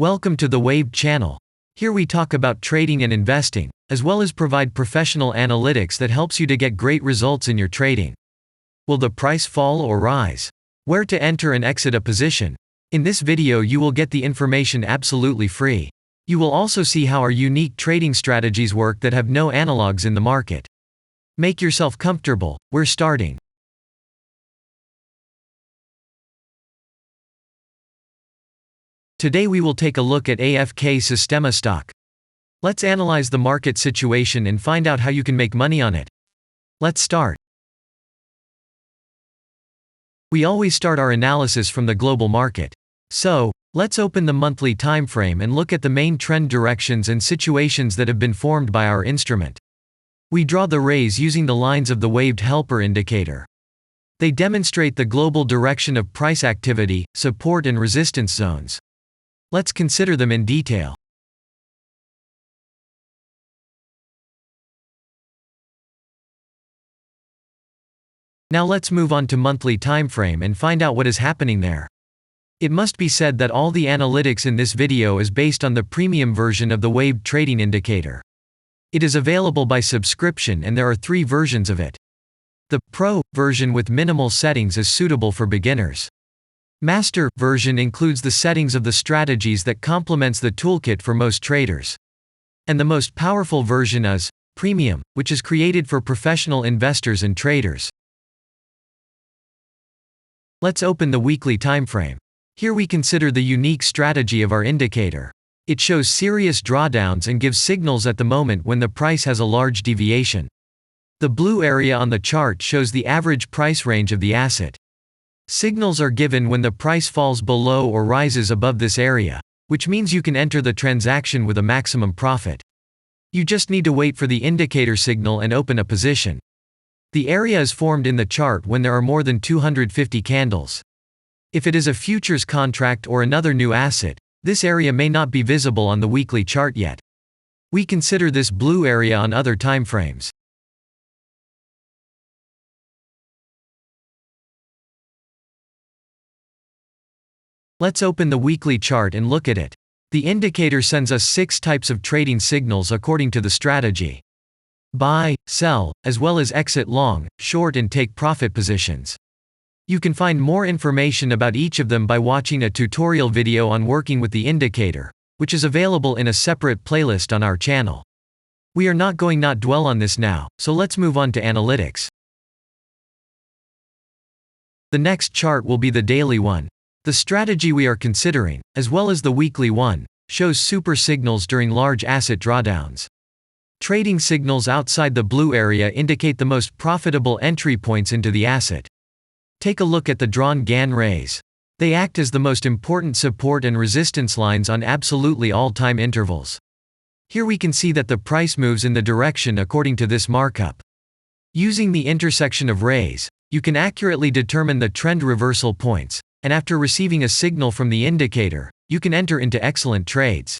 Welcome to the Wave channel. Here we talk about trading and investing, as well as provide professional analytics that helps you to get great results in your trading. Will the price fall or rise? Where to enter and exit a position? In this video you will get the information absolutely free. You will also see how our unique trading strategies work that have no analogs in the market. Make yourself comfortable, we're starting. Today we will take a look at AFK Sistema stock. Let's analyze the market situation and find out how you can make money on it. Let's start. We always start our analysis from the global market. So, let's open the monthly time frame and look at the main trend directions and situations that have been formed by our instrument. We draw the rays using the lines of the waved helper indicator. They demonstrate the global direction of price activity, support and resistance zones. Let's consider them in detail. Now let's move on to monthly time frame and find out what is happening there. It must be said that all the analytics in this video is based on the premium version of the waved trading indicator. It is available by subscription and there are 3 versions of it. The Pro version with minimal settings is suitable for beginners. Master version includes the settings of the strategies that complements the toolkit for most traders. And the most powerful version is Premium, which is created for professional investors and traders. Let's open the weekly time frame. Here we consider the unique strategy of our indicator. It shows serious drawdowns and gives signals at the moment when the price has a large deviation. The blue area on the chart shows the average price range of the asset. Signals are given when the price falls below or rises above this area, which means you can enter the transaction with a maximum profit. You just need to wait for the indicator signal and open a position. The area is formed in the chart when there are more than 250 candles. If it is a futures contract or another new asset, this area may not be visible on the weekly chart yet. We consider this blue area on other timeframes. Let's open the weekly chart and look at it. The indicator sends us 6 types of trading signals according to the strategy. Buy, sell, as well as exit long, short and take profit positions. You can find more information about each of them by watching a tutorial video on working with the indicator, which is available in a separate playlist on our channel. We are not going to dwell on this now, so let's move on to analytics. The next chart will be the daily one. The strategy we are considering, as well as the weekly one, shows super signals during large asset drawdowns. Trading signals outside the blue area indicate the most profitable entry points into the asset. Take a look at the drawn Gann rays. They act as the most important support and resistance lines on absolutely all time intervals. Here we can see that the price moves in the direction according to this markup. Using the intersection of rays, you can accurately determine the trend reversal points, and after receiving a signal from the indicator, you can enter into excellent trades.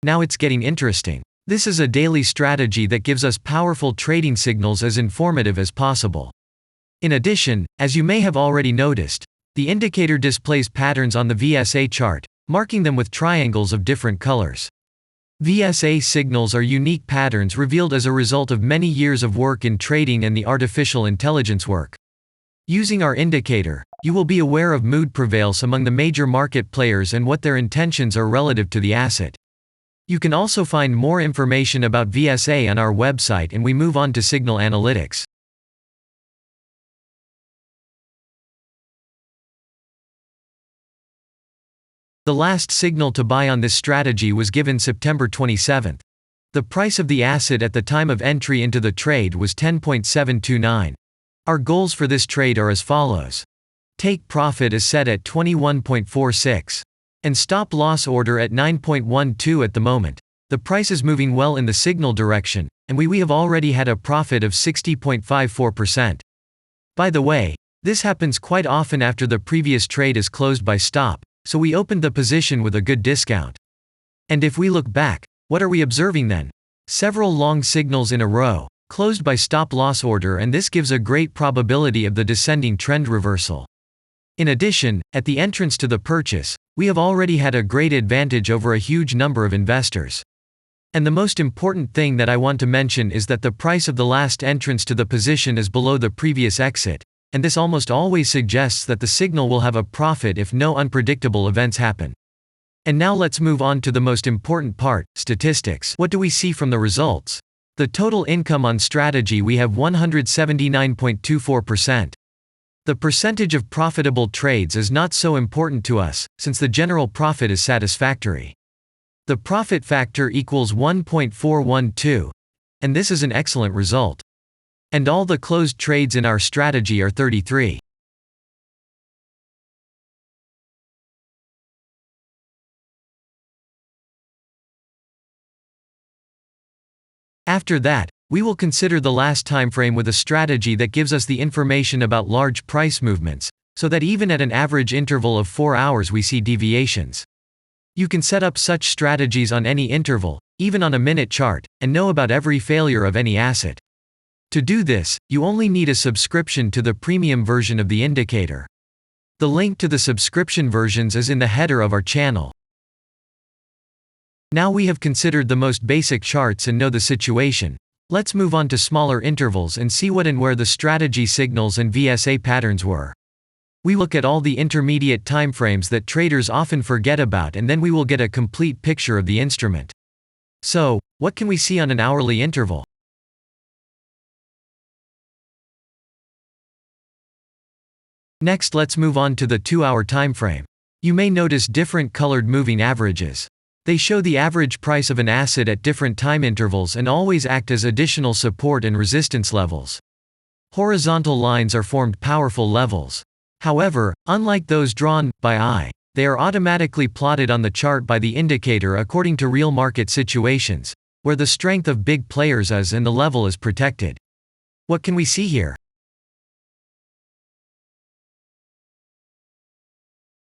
Now it's getting interesting. This is a daily strategy that gives us powerful trading signals as informative as possible. In addition, as you may have already noticed, the indicator displays patterns on the VSA chart, marking them with triangles of different colors. VSA signals are unique patterns revealed as a result of many years of work in trading and the artificial intelligence work. Using our indicator, you will be aware of mood prevails among the major market players and what their intentions are relative to the asset. You can also find more information about VSA on our website, and we move on to signal analytics. The last signal to buy on this strategy was given September 27. The price of the asset at the time of entry into the trade was 10.729. Our goals for this trade are as follows. Take profit is set at 21.46. And stop loss order at 9.12 at the moment. The price is moving well in the signal direction, and we have already had a profit of 60.54%. By the way, this happens quite often after the previous trade is closed by stop, so we opened the position with a good discount. And if we look back, what are we observing then? Several long signals in a row, closed by stop loss order, and this gives a great probability of the descending trend reversal. In addition, at the entrance to the purchase, we have already had a great advantage over a huge number of investors. And the most important thing that I want to mention is that the price of the last entrance to the position is below the previous exit, and this almost always suggests that the signal will have a profit if no unpredictable events happen. And now let's move on to the most important part, statistics. What do we see from the results? The total income on strategy, we have 179.24%. The percentage of profitable trades is not so important to us, since the general profit is satisfactory. The profit factor equals 1.412, and this is an excellent result. And all the closed trades in our strategy are 33. After that, we will consider the last time frame with a strategy that gives us the information about large price movements, so that even at an average interval of 4 hours we see deviations. You can set up such strategies on any interval, even on a minute chart, and know about every failure of any asset. To do this, you only need a subscription to the premium version of the indicator. The link to the subscription versions is in the header of our channel. Now we have considered the most basic charts and know the situation. Let's move on to smaller intervals and see what and where the strategy signals and VSA patterns were. We look at all the intermediate timeframes that traders often forget about, and then we will get a complete picture of the instrument. So, what can we see on an hourly interval? Next, let's move on to the 2-hour timeframe. You may notice different colored moving averages. They show the average price of an asset at different time intervals and always act as additional support and resistance levels. Horizontal lines are formed powerful levels. However, unlike those drawn by eye, they are automatically plotted on the chart by the indicator according to real market situations, where the strength of big players is and the level is protected. What can we see here?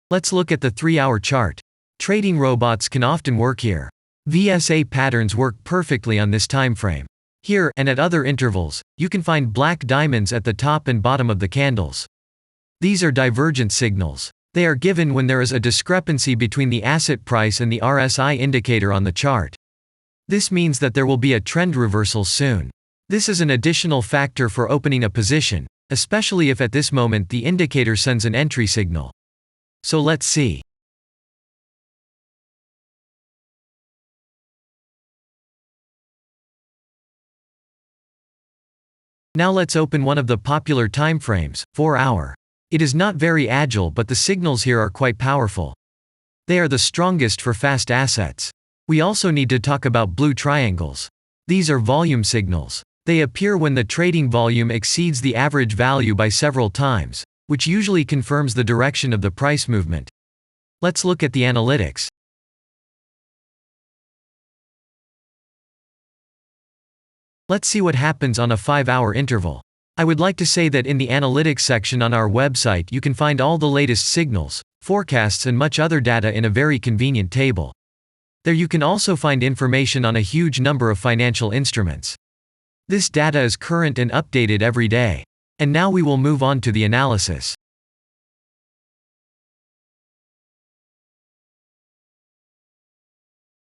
Let's look at the 3-hour chart. Trading robots can often work here. VSA patterns work perfectly on this time frame. Here, and at other intervals, you can find black diamonds at the top and bottom of the candles. These are divergent signals. They are given when there is a discrepancy between the asset price and the RSI indicator on the chart. This means that there will be a trend reversal soon. This is an additional factor for opening a position, especially if at this moment the indicator sends an entry signal. So let's see. Now let's open one of the popular timeframes, 4-hour. It is not very agile, but the signals here are quite powerful. They are the strongest for fast assets. We also need to talk about blue triangles. These are volume signals. They appear when the trading volume exceeds the average value by several times, which usually confirms the direction of the price movement. Let's look at the analytics. Let's see what happens on a 5-hour interval. I would like to say that in the analytics section on our website you can find all the latest signals, forecasts and much other data in a very convenient table. There you can also find information on a huge number of financial instruments. This data is current and updated every day. And now we will move on to the analysis.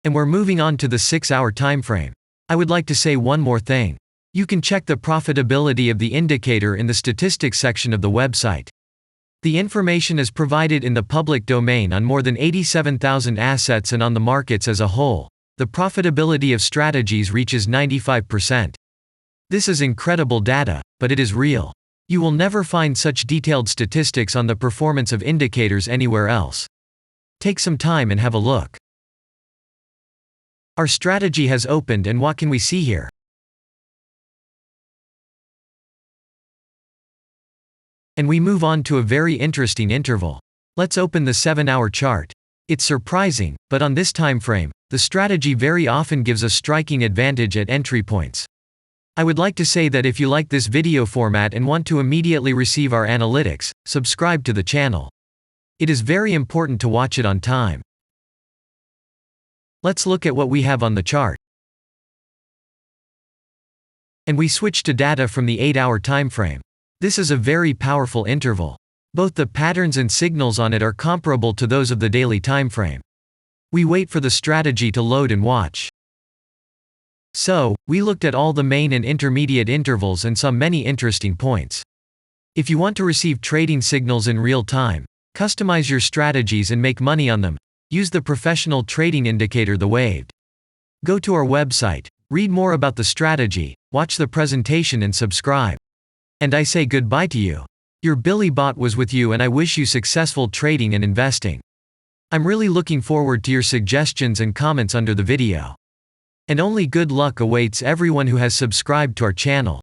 And we're moving on to the 6-hour time frame. I would like to say one more thing. You can check the profitability of the indicator in the statistics section of the website. The information is provided in the public domain on more than 87,000 assets and on the markets as a whole. The profitability of strategies reaches 95%. This is incredible data, but it is real. You will never find such detailed statistics on the performance of indicators anywhere else. Take some time and have a look. Our strategy has opened, and what can we see here? And we move on to a very interesting interval. Let's open the 7-hour chart. It's surprising, but on this time frame, the strategy very often gives a striking advantage at entry points. I would like to say that if you like this video format and want to immediately receive our analytics, subscribe to the channel. It is very important to watch it on time. Let's look at what we have on the chart. And we switch to data from the 8-hour time frame. This is a very powerful interval. Both the patterns and signals on it are comparable to those of the daily timeframe. We wait for the strategy to load and watch. So, we looked at all the main and intermediate intervals and saw many interesting points. If you want to receive trading signals in real time, customize your strategies and make money on them, use the professional trading indicator The Waved. Go to our website, read more about the strategy, watch the presentation and subscribe. And I say goodbye to you. Your Billy Bot was with you and I wish you successful trading and investing. I'm really looking forward to your suggestions and comments under the video. And only good luck awaits everyone who has subscribed to our channel.